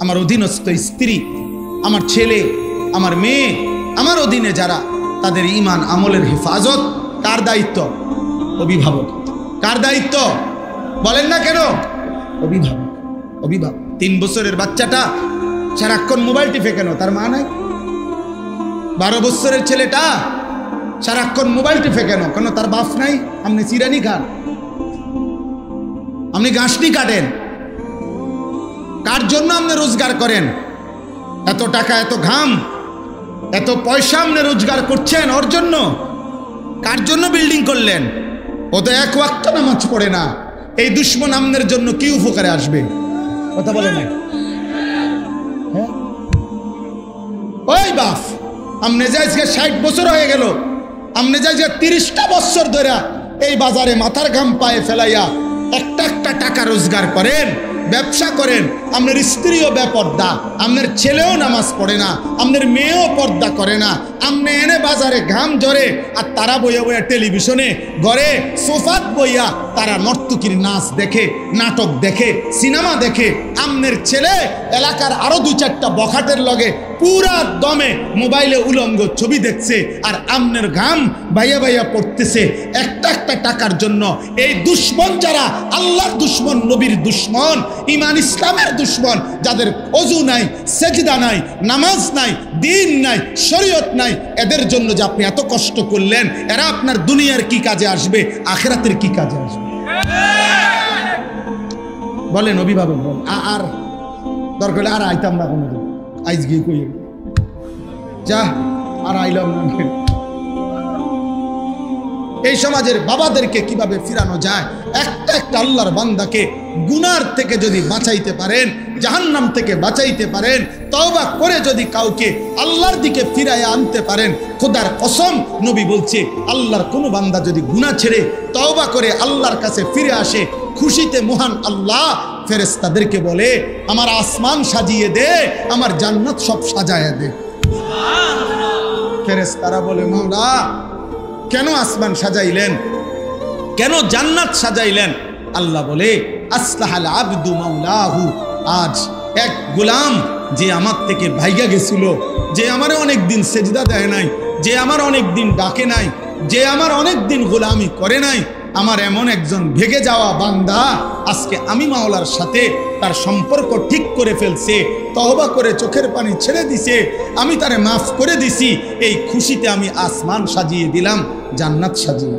আমার অধীনস্থ স্ত্রী, আমার ছেলে, আমার মেয়ে, আমার অধীনে যারা, তাদের ঈমান আমলের হেফাজত কার দায়িত্ব? অভিভাবক। কার দায়িত্ব বলেন না কেন? অভিভাবক। অভিভাবক। 3 বছরের বাচ্চাটা সারাক্ষণ মোবাইল টিপে কেন? তার মা নাই? 12 বছরের ছেলেটা সারাক্ষণ মোবাইল টিপে কেন? কেন তার বাপ নাই? আপনি চিরানি খান, আপনি গাছনি কাটেন, কার জন্য আপনি রোজগার করেন? এত টাকা, এত ঘাম, এত পয়সা আপনি রোজগার করছেন ওর জন্য? কার জন্য বিল্ডিং করলেন? ও তো 1 ওয়াক্ত নামাজ পড়ে না। এই দুশ্মন আপনার জন্য কি উপকারে আসবে? কথা বলে না? হ্যাঁ, ওই বাপ, আপনি যে আজকে 60 বছর হয়ে গেল, আপনি যে আজকে 30টা বছর ধরে এই বাজারে মাথার ঘাম পায়ে ফেলাইয়া একটা একটা টাকা রোজগার করেন, ব্যবসা করেন, আপনার স্ত্রীও বেপর্দা, আপনার ছেলেও নামাজ পড়ে না, আপনার মেয়েও পর্দা করে না, আপনি এনে বাজারে ঘাম ঝরে, আর তারা বইয়া বইয়া টেলিভিশনে ঘরে সোফাত বইয়া তারা নর্তকীর নাচ দেখে, নাটক দেখে, সিনেমা দেখে। আপনার ছেলে এলাকার আরো 2-4টা বখাটের লগে পুরা দমে মোবাইলে উলঙ্গ ছবি দেখছে, আর আমনের ঘাম বাইয়া বাইয়া পড়তেছে একটা একটা টাকার জন্য। এই দুশ্মন যারা, আল্লাহর দুশ্মন, নবীর দুশ্মন, ইমান ইসলামের দুশ্মন, যাদের ওযু নাই, সেজদা নাই, নামাজ নাই, দিন নাই, শরীয়ত নাই, এদের জন্য যে আপনি এত কষ্ট করলেন, এরা আপনার দুনিয়ার কি কাজে আসবে, আখিরাতের কি কাজে আসবে? বলেন অভিভাবক, বল। আর দরকার আর আইতাম না কোনোদিন, আইজ গিয়ে কই যা, আর আইলাম না। এই সমাজের বাবাদেরকে কিভাবে ফিরানো যায়? একটা একটা আল্লাহর বান্দাকে গুনার থেকে যদি বাঁচাইতে পারেন, জাহান্নাম থেকে বাঁচাইতে পারেন, তওবা করে যদি কাউকে আল্লাহর দিকে ফিরায় আনতে পারেন, খোদার কসম নবী বলছে, আল্লাহর কোনো বান্দা যদি গুনাহ ছেড়ে তওবা করে আল্লাহর কাছে ফিরে আসে, খুশিতে মহান আল্লাহ ফেরেশতাদেরকে বলে, আমার আসমান সাজিয়ে দে, আমার জান্নাত সব সাজায় দে। ফেরেশতারা বলে, মাওলা কেন আসমান সাজাইলেন, কেন জান্নাত সাজাইলেন? আল্লাহ বলে, আসলাহাল আবদু মাওলাহু, আজ এক গোলাম যে আমার থেকে ভাইগা গেছিল, যে আমার অনেক দিন সেজদা দেয় নাই, যে আমার অনেক দিন ডাকে নাই, যে আমার অনেক দিন গোলামি করে নাই, আমার এমন একজন ভেগে যাওয়া বান্দা আজকে আমি মাওলার সাথে তার সম্পর্ক ঠিক করে ফেলছে, তওবা করে চোখের পানি ছেড়ে দিছে, আমি তারে মাফ করে দিছি। এই খুশিতে আমি আসমান সাজিয়ে দিলাম, জান্নাত সাজিয়ে